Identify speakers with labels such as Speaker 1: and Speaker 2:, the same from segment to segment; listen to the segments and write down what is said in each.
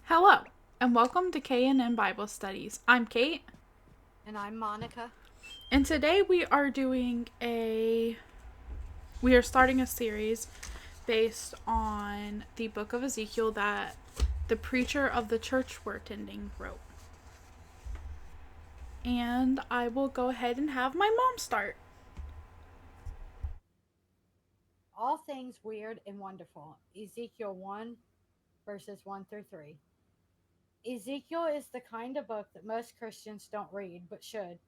Speaker 1: Hello, and welcome to K&N Bible Studies. I'm Kate,
Speaker 2: And I'm Monica.
Speaker 1: and today we are starting a series based on the book of Ezekiel that the preacher of the church we're attending wrote. And I will go ahead and have my mom start.
Speaker 2: All things weird and wonderful. Ezekiel 1, verses 1 through 3. Ezekiel is the kind of book that most Christians don't read, but should.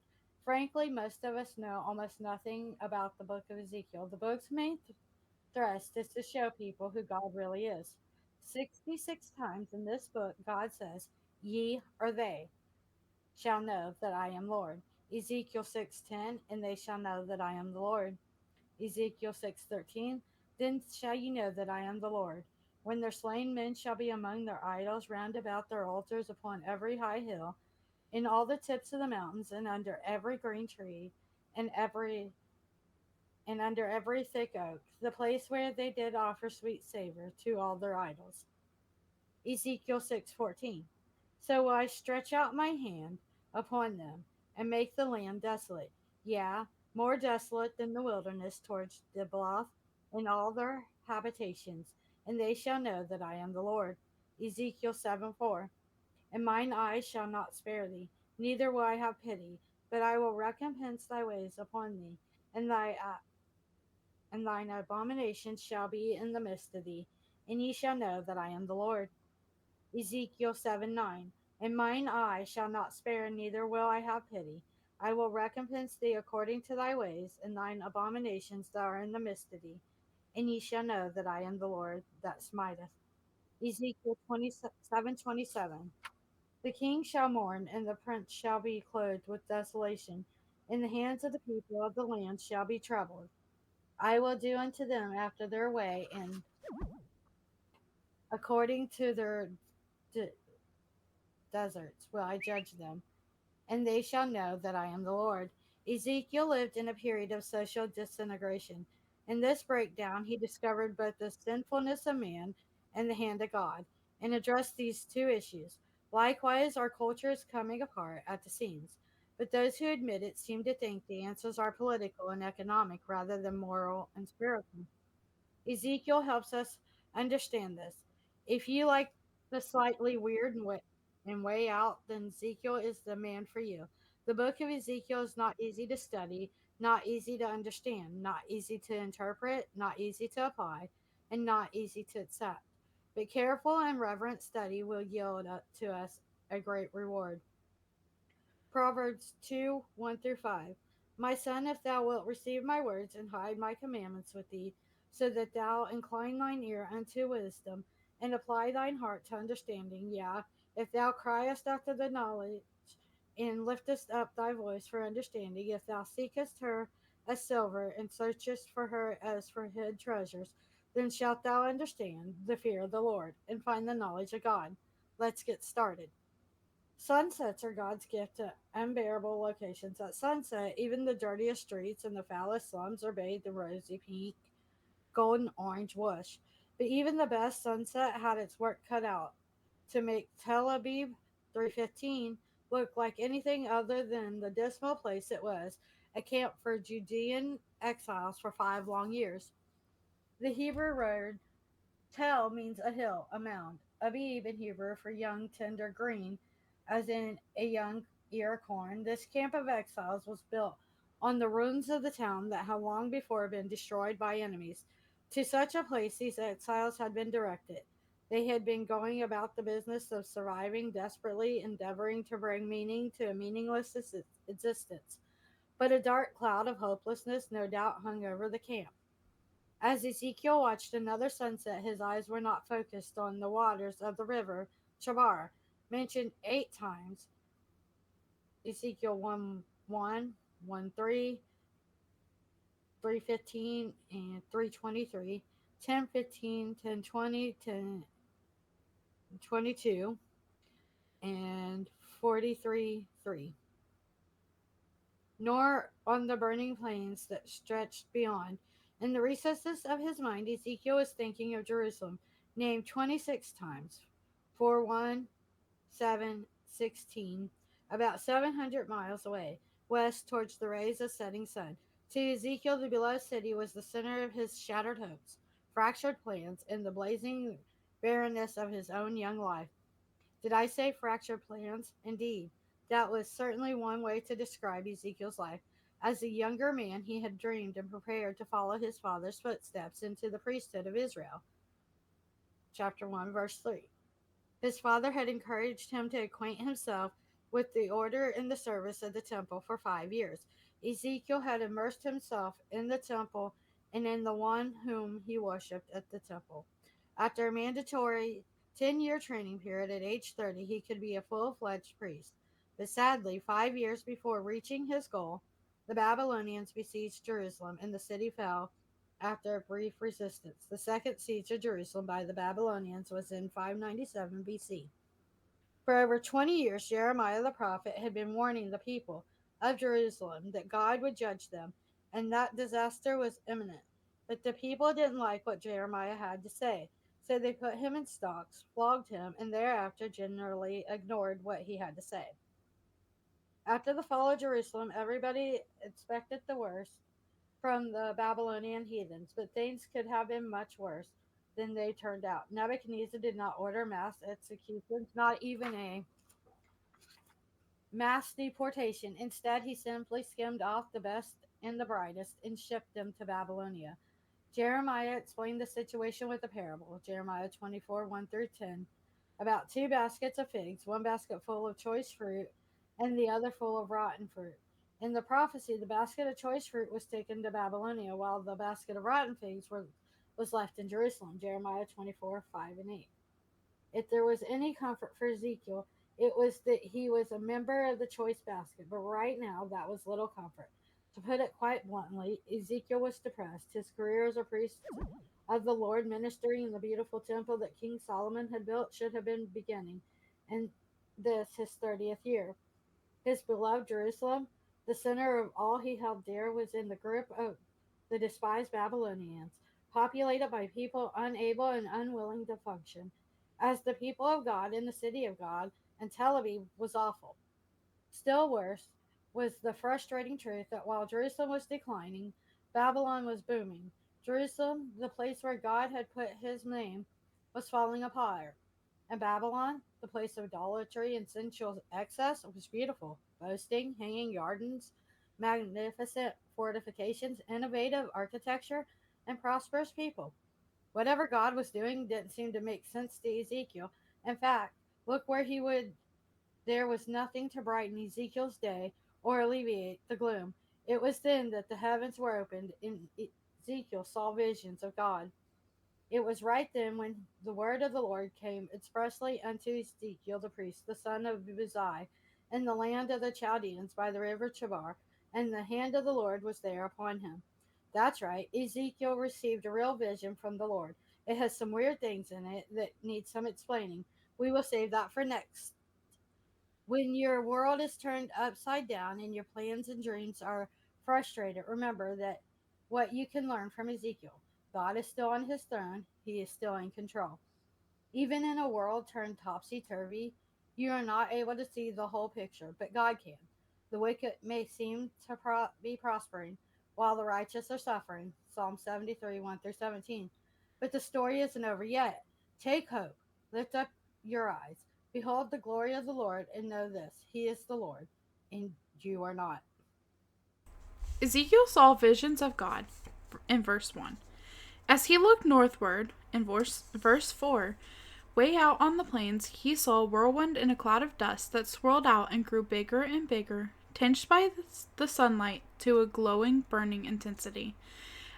Speaker 2: Frankly, most of us know almost nothing about the book of Ezekiel. The book's main thrust is to show people who God really is. 66 times in this book, God says, Ye or they shall know that I am Lord. Ezekiel 6:10, and they shall know that I am the Lord. Ezekiel 6:13, then shall ye know that I am the Lord. When their slain men shall be among their idols round about their altars upon every high hill, in all the tips of the mountains, and under every green tree, and every and under every thick oak, the place where they did offer sweet savor to all their idols. Ezekiel 6:14. So I stretch out my hand upon them and make the land desolate, yeah, more desolate than the wilderness towards Diblath and all their habitations, and they shall know that I am the Lord. Ezekiel 7:4. And mine eyes shall not spare thee, neither will I have pity, but I will recompense thy ways upon thee, and thine abominations shall be in the midst of thee, and ye shall know that I am the Lord. Ezekiel 7:9. And mine eye shall not spare, neither will I have pity. I will recompense thee according to thy ways, and thine abominations that are in the midst of thee. And ye shall know that I am the Lord that smiteth. Ezekiel 27:27. The king shall mourn, and the prince shall be clothed with desolation, and the hands of the people of the land shall be troubled. I will do unto them after their way, and according to their de- deserts will I judge them, and they shall know that I am the Lord. Ezekiel lived in a period of social disintegration. In this breakdown, he discovered both the sinfulness of man and the hand of God, and addressed these two issues. Likewise, our culture is coming apart at the seams, but those who admit it seem to think the answers are political and economic rather than moral and spiritual. Ezekiel helps us understand this. If you like the slightly weird and way out, then Ezekiel is the man for you. The book of Ezekiel is not easy to study, not easy to understand, not easy to interpret, not easy to apply, and not easy to accept. But careful and reverent study will yield to us a great reward. Proverbs 2 1 through 5. My son, if thou wilt receive my words and hide my commandments with thee, so that thou incline thine ear unto wisdom and apply thine heart to understanding, yea, if thou criest after the knowledge and liftest up thy voice for understanding, if thou seekest her as silver and searchest for her as for hid treasures, then shalt thou understand the fear of the Lord and find the knowledge of God. Let's get started. Sunsets are God's gift to unbearable locations. At sunset, even the dirtiest streets and the foulest slums are bathed in rosy pink, golden orange whoosh. But even the best sunset had its work cut out to make Tel Aviv 315 look like anything other than the dismal place it was, a camp for Judean exiles for 5 long years. The Hebrew word Tel means a hill, a mound. Abib in Hebrew for young, tender green, as in a young ear of corn. This camp of exiles was built on the ruins of the town that had long before been destroyed by enemies. To such a place these exiles had been directed. They had been going about the business of surviving, desperately endeavoring to bring meaning to a meaningless existence. But a dark cloud of hopelessness no doubt hung over the camp. As Ezekiel watched another sunset, his eyes were not focused on the waters of the river Chabar, mentioned 8 times. Ezekiel 1 1, 1 3, 3:15, and 3:23, 10:15, 10:20, 10:22, and 43 3. Nor on the burning plains that stretched beyond. In the recesses of his mind, Ezekiel was thinking of Jerusalem, named 26 times, 41:7-16, about 700 miles away, west towards the rays of setting sun. To Ezekiel, the beloved city was the center of his shattered hopes, fractured plans, and the blazing barrenness of his own young life. Did I say fractured plans? Indeed, that was certainly one way to describe Ezekiel's life. As a younger man, he had dreamed and prepared to follow his father's footsteps into the priesthood of Israel. Chapter 1, verse 3. His father had encouraged him to acquaint himself with the order and the service of the temple for 5 years. Ezekiel had immersed himself in the temple and in the one whom he worshipped at the temple. After a mandatory 10-year training period at age 30, he could be a full-fledged priest. But sadly, 5 years before reaching his goal, the Babylonians besieged Jerusalem and the city fell after a brief resistance. The second siege of Jerusalem by the Babylonians was in 597 BC. For over 20 years, Jeremiah the prophet had been warning the people of Jerusalem that God would judge them and that disaster was imminent. But the people didn't like what Jeremiah had to say, so they put him in stocks, flogged him, and thereafter generally ignored what he had to say. After the fall of Jerusalem, everybody expected the worst from the Babylonian heathens, but things could have been much worse than they turned out. Nebuchadnezzar did not order mass executions, not even a mass deportation. Instead, he simply skimmed off the best and the brightest and shipped them to Babylonia. Jeremiah explained the situation with a parable, Jeremiah 24, 1 through 10, about 2 baskets of figs, one basket full of choice fruit, and the other full of rotten fruit. In the prophecy, the basket of choice fruit was taken to Babylonia, while the basket of rotten figs was left in Jerusalem, Jeremiah 24, 5 and 8. If there was any comfort for Ezekiel, it was that he was a member of the choice basket, but right now that was little comfort. To put it quite bluntly, Ezekiel was depressed. His career as a priest of the Lord, ministering in the beautiful temple that King Solomon had built, should have been beginning, and this his 30th year. His beloved Jerusalem, the center of all he held dear, was in the grip of the despised Babylonians, populated by people unable and unwilling to function as the people of God in the city of God, and Tel Aviv was awful. Still worse was the frustrating truth that while Jerusalem was declining, Babylon was booming. Jerusalem, the place where God had put his name, was falling apart. And Babylon, the place of idolatry and sensual excess, was beautiful, boasting, hanging gardens, magnificent fortifications, innovative architecture, and prosperous people. Whatever God was doing didn't seem to make sense to Ezekiel. In fact, look where he would there was nothing to brighten Ezekiel's day or alleviate the gloom. It was then that the heavens were opened and Ezekiel saw visions of God. It was right then when the word of the Lord came expressly unto Ezekiel the priest, the son of Buzi, in the land of the Chaldeans by the river Chebar, and the hand of the Lord was there upon him. That's right, Ezekiel received a real vision from the Lord. It has some weird things in it that need some explaining. We will save that for next. When your world is turned upside down and your plans and dreams are frustrated, remember that what you can learn from Ezekiel. God is still on his throne, he is still in control. Even in a world turned topsy turvy, you are not able to see the whole picture, but God can. The wicked may seem to be prospering, while the righteous are suffering. Psalm 73, 1 through 17. But the story isn't over yet. Take hope. Lift up your eyes. Behold the glory of the Lord, and know this He is the Lord, and you are not.
Speaker 1: Ezekiel saw visions of God in verse 1. As he looked northward, in verse 4, way out on the plains, he saw a whirlwind and a cloud of dust that swirled out and grew bigger and bigger, tinged by the sunlight to a glowing, burning intensity.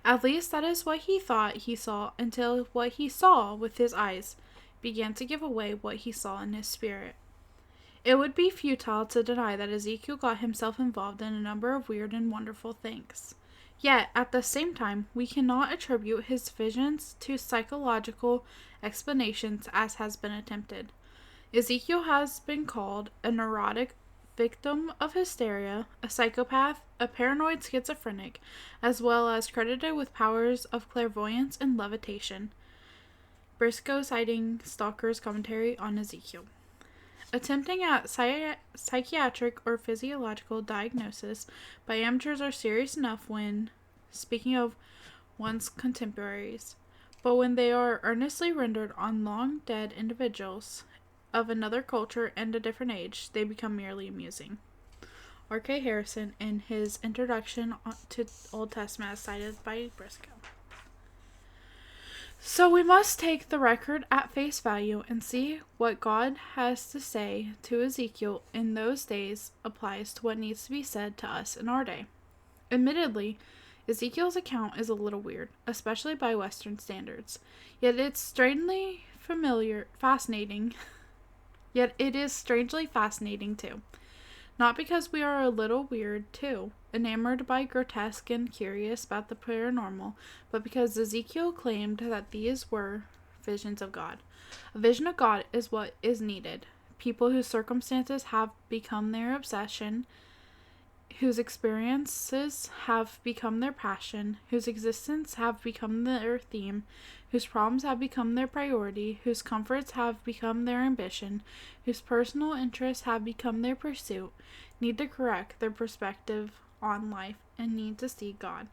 Speaker 1: At least that is what he thought he saw, until what he saw with his eyes began to give away what he saw in his spirit. It would be futile to deny that Ezekiel got himself involved in a number of weird and wonderful things. Yet, at the same time, we cannot attribute his visions to psychological explanations as has been attempted. Ezekiel has been called a neurotic victim of hysteria, a psychopath, a paranoid schizophrenic, as well as credited with powers of clairvoyance and levitation. Briscoe citing Stalker's commentary on Ezekiel. Attempting at psychiatric or physiological diagnosis by amateurs are serious enough when speaking of one's contemporaries, but when they are earnestly rendered on long dead individuals of another culture and a different age, they become merely amusing. R.K. Harrison, in his introduction to Old Testament, as cited by Briscoe. So we must take the record at face value and see what God has to say to Ezekiel in those days applies to what needs to be said to us in our day. Admittedly, Ezekiel's account is a little weird, especially by Western standards. Yet it is strangely fascinating too. Not because we are a little weird too, enamored by grotesque and curious about the paranormal, but because Ezekiel claimed that these were visions of God. A vision of God is what is needed. People whose circumstances have become their obsession, whose experiences have become their passion, whose existence have become their theme, whose problems have become their priority, whose comforts have become their ambition, whose personal interests have become their pursuit, need to correct their perspective on life and need to see God.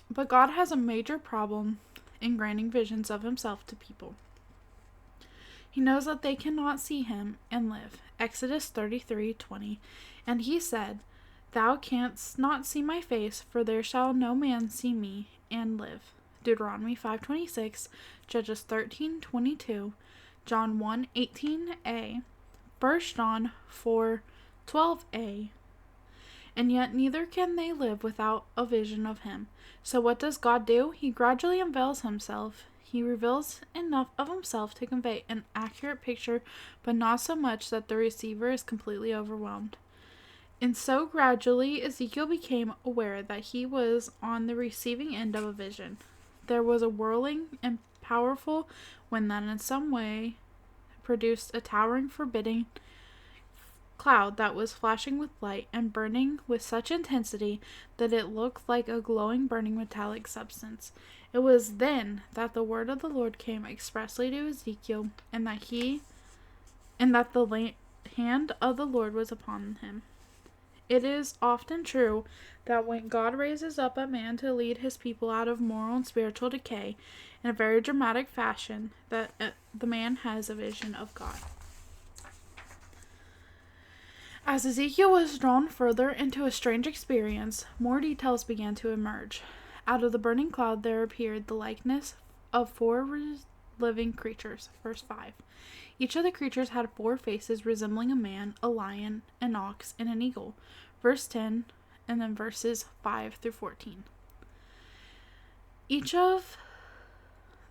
Speaker 1: But God has a major problem in granting visions of himself to people. He knows that they cannot see him and live. Exodus 33:20. And he said, Thou canst not see my face, for there shall no man see me and live. Deuteronomy 5:26, Judges 13:22, John 1:18a, 1 John 4:12a. And yet neither can they live without a vision of him. So what does God do? He gradually unveils himself. He reveals enough of himself to convey an accurate picture, but not so much that the receiver is completely overwhelmed. And so gradually Ezekiel became aware that he was on the receiving end of a vision. There was a whirling and powerful wind that in some way produced a towering, forbidding cloud that was flashing with light and burning with such intensity that it looked like a glowing, burning metallic substance. It was then that the word of the Lord came expressly to Ezekiel, and that the hand of the Lord was upon him. It is often true that when God raises up a man to lead his people out of moral and spiritual decay in a very dramatic fashion, that the man has a vision of God. As Ezekiel was drawn further into a strange experience, more details began to emerge. Out of the burning cloud there appeared the likeness of 4 living creatures. Verse 5. Each of the creatures had 4 faces resembling a man, a lion, an ox, and an eagle. Verse 10, and then verses 5 through 14. Each of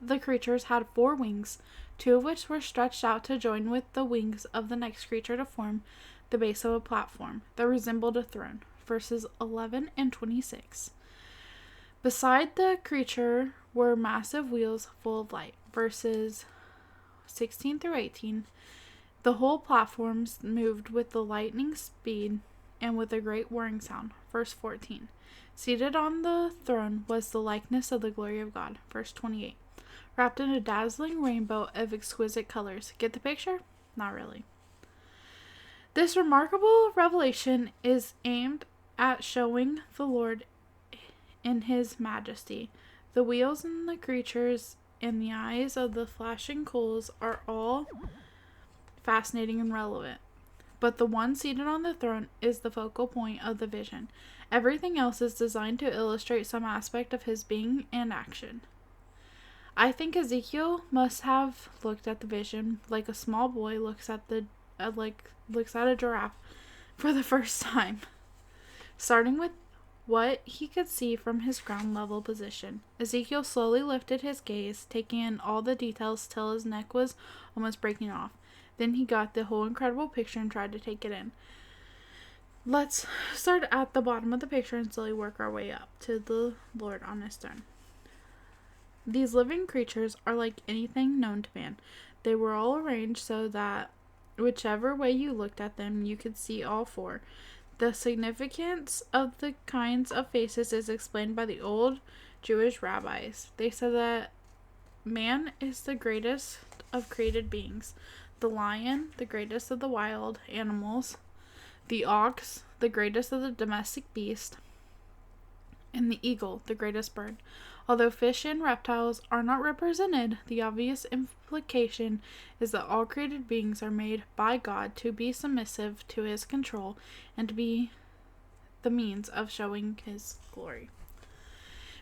Speaker 1: the creatures had 4 wings, 2 of which were stretched out to join with the wings of the next creature to form the base of a platform that resembled a throne. Verses 11 and 26. Beside the creature were massive wheels full of light. Verses 16 through 18. The whole platforms moved with the lightning speed and with a great whirring sound. Verse 14. Seated on the throne was the likeness of the glory of God. Verse 28. Wrapped in a dazzling rainbow of exquisite colors. Get the picture? Not really. This remarkable revelation is aimed at showing the Lord in his majesty. The wheels and the creatures and the eyes of the flashing coals are all fascinating and relevant. But the one seated on the throne is the focal point of the vision. Everything else is designed to illustrate some aspect of his being and action. I think Ezekiel must have looked at the vision like a small boy looks at a giraffe for the first time, starting with what he could see from his ground level position. Ezekiel slowly lifted his gaze, taking in all the details till his neck was almost breaking off. Then he got the whole incredible picture and tried to take it in. Let's start at the bottom of the picture and slowly work our way up to the Lord on his throne. These living creatures are like anything known to man. They were all arranged so that whichever way you looked at them, you could see all 4. The significance of the kinds of faces is explained by the old Jewish rabbis. They said that Man is the greatest of created beings. The lion, the greatest of the wild animals. The ox, the greatest of the domestic beasts. And the eagle, the greatest bird. Although fish and reptiles are not represented, the obvious implication is that all created beings are made by God to be submissive to his control and to be the means of showing his glory.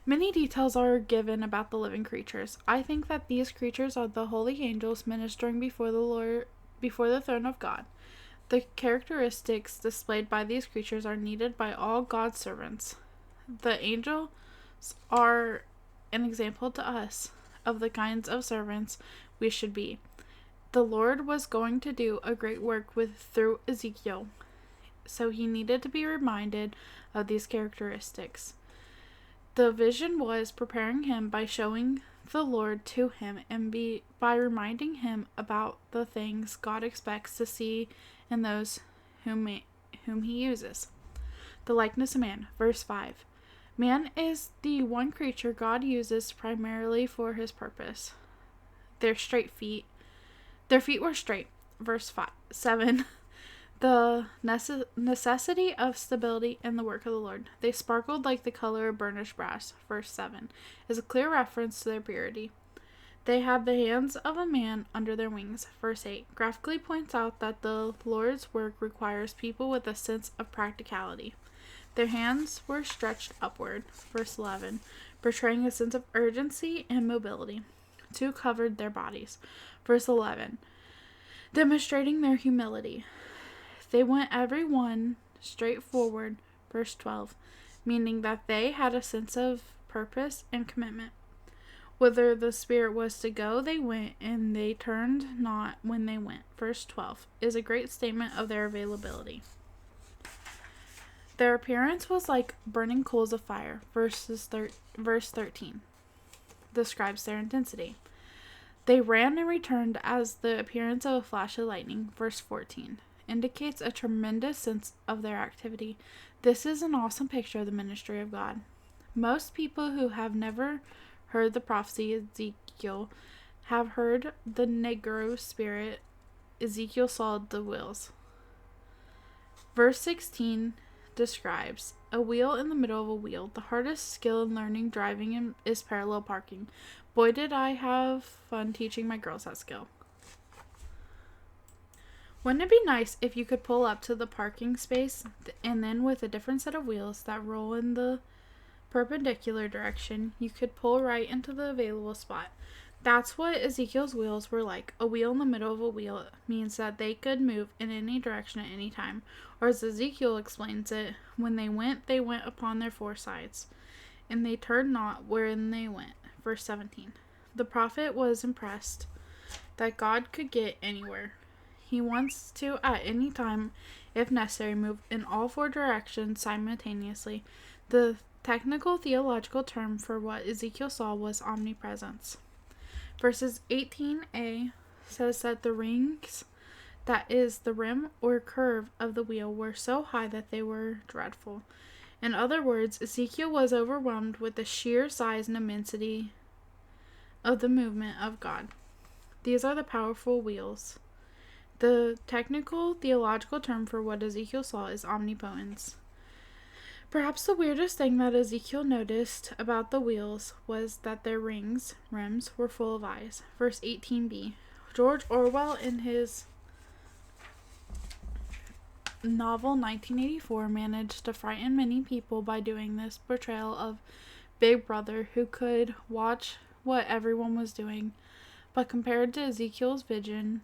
Speaker 1: Many details are given about the living creatures. I think that these creatures are the holy angels ministering before the throne of God. The characteristics displayed by these creatures are needed by all God's servants. The angels are an example to us of the kinds of servants we should be. The Lord was going to do a great work through Ezekiel, so he needed to be reminded of these characteristics. The vision was preparing him by showing the Lord to him and by reminding him about the things God expects to see in those whom he uses. The likeness of man, verse 5. Man is the one creature God uses primarily for his purpose. Their feet were straight, verse 7. The necessity of stability in the work of the Lord. They sparkled like the color of burnished brass, verse 7, is a clear reference to their purity. They had the hands of a man under their wings, verse 8, graphically points out that the Lord's work requires people with a sense of practicality. Their hands were stretched upward, verse 11, portraying a sense of urgency and mobility. 2 covered their bodies, verse 11, demonstrating their humility. They went every one straight forward, verse 12, meaning that they had a sense of purpose and commitment. Whither the Spirit was to go, they went, and they turned not when they went, verse 12, is a great statement of their availability. Their appearance was like burning coals of fire, verse 13, describes their intensity. They ran and returned as the appearance of a flash of lightning, verse 14, indicates a tremendous sense of their activity. This is an awesome picture of the ministry of God. Most people who have never heard the prophecy Ezekiel have heard the Negro spirit. Ezekiel saw the wheels. Verse 16 describes a wheel in the middle of a wheel. The hardest skill in learning driving is parallel parking. Boy, did I have fun teaching my girls that skill. Wouldn't it be nice if you could pull up to the parking space and then with a different set of wheels that roll in the perpendicular direction, you could pull right into the available spot? That's what Ezekiel's wheels were like. A wheel in the middle of a wheel means that they could move in any direction at any time. Or as Ezekiel explains it, when they went upon their 4 sides, and they turned not wherein they went. Verse 17. The prophet was impressed that God could get anywhere. He wants to, at any time, if necessary, move in all 4 directions simultaneously. The technical theological term for what Ezekiel saw was omnipresence. Verses 18a says that the rings, that is, the rim or curve of the wheel, were so high that they were dreadful. In other words, Ezekiel was overwhelmed with the sheer size and immensity of the movement of God. These are the powerful wheels. The technical theological term for what Ezekiel saw is omnipotence. Perhaps the weirdest thing that Ezekiel noticed about the wheels was that their rims, were full of eyes. Verse 18b. George Orwell, in his novel 1984, managed to frighten many people by doing this portrayal of Big Brother, who could watch what everyone was doing. But compared to Ezekiel's vision,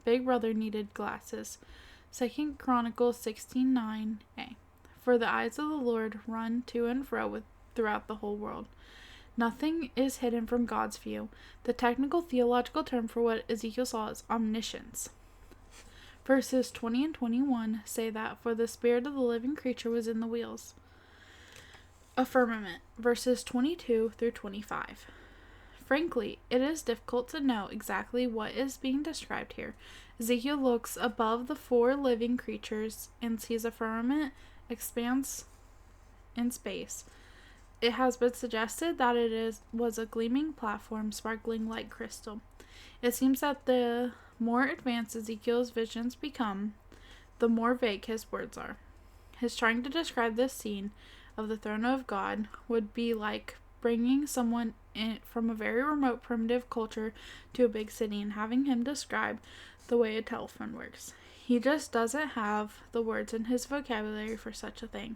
Speaker 1: Big Brother needed glasses. 2 Chronicles 16:9a. For the eyes of the Lord run to and fro throughout the whole world. Nothing is hidden from God's view. The technical theological term for what Ezekiel saw is omniscience. Verses 20 and 21 say that for the spirit of the living creature was in the wheels. A firmament. Verses 22 through 25. Frankly, it is difficult to know exactly what is being described here. Ezekiel looks above the 4 living creatures and sees a firmament expanse in space. It has been suggested that was a gleaming platform sparkling like crystal. It seems that the more advanced Ezekiel's visions become, the more vague his words are. His trying to describe this scene of the throne of God would be like bringing someone from a very remote primitive culture to a big city and having him describe the way a telephone works. He just doesn't have the words in his vocabulary for such a thing.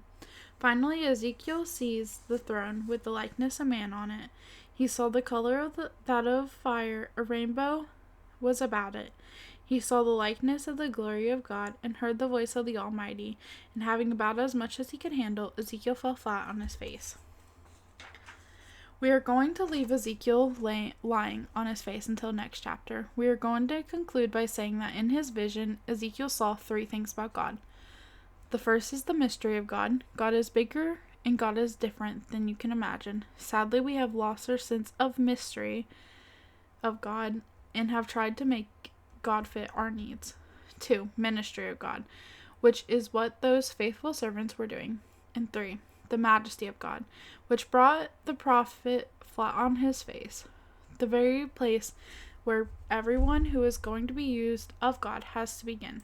Speaker 1: Finally, Ezekiel sees the throne with the likeness of man on it. He saw the color of that of fire, a rainbow was about it. He saw the likeness of the glory of God and heard the voice of the Almighty, and having about as much as he could handle, Ezekiel fell flat on his face. We are going to leave Ezekiel lying on his face until next chapter. We are going to conclude by saying that in his vision, Ezekiel saw three things about God. The first is the mystery of God. God is bigger and God is different than you can imagine. Sadly, we have lost our sense of mystery of God and have tried to make God fit our needs. 2. Ministry of God, which is what those faithful servants were doing. And 3. The majesty of God, which brought the prophet flat on his face. The very place where everyone who is going to be used of God has to begin.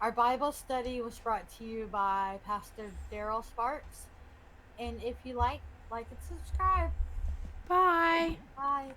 Speaker 2: Our Bible study was brought to you by Pastor Darrel Sparks. And if you like and subscribe.
Speaker 1: Bye!
Speaker 2: Bye.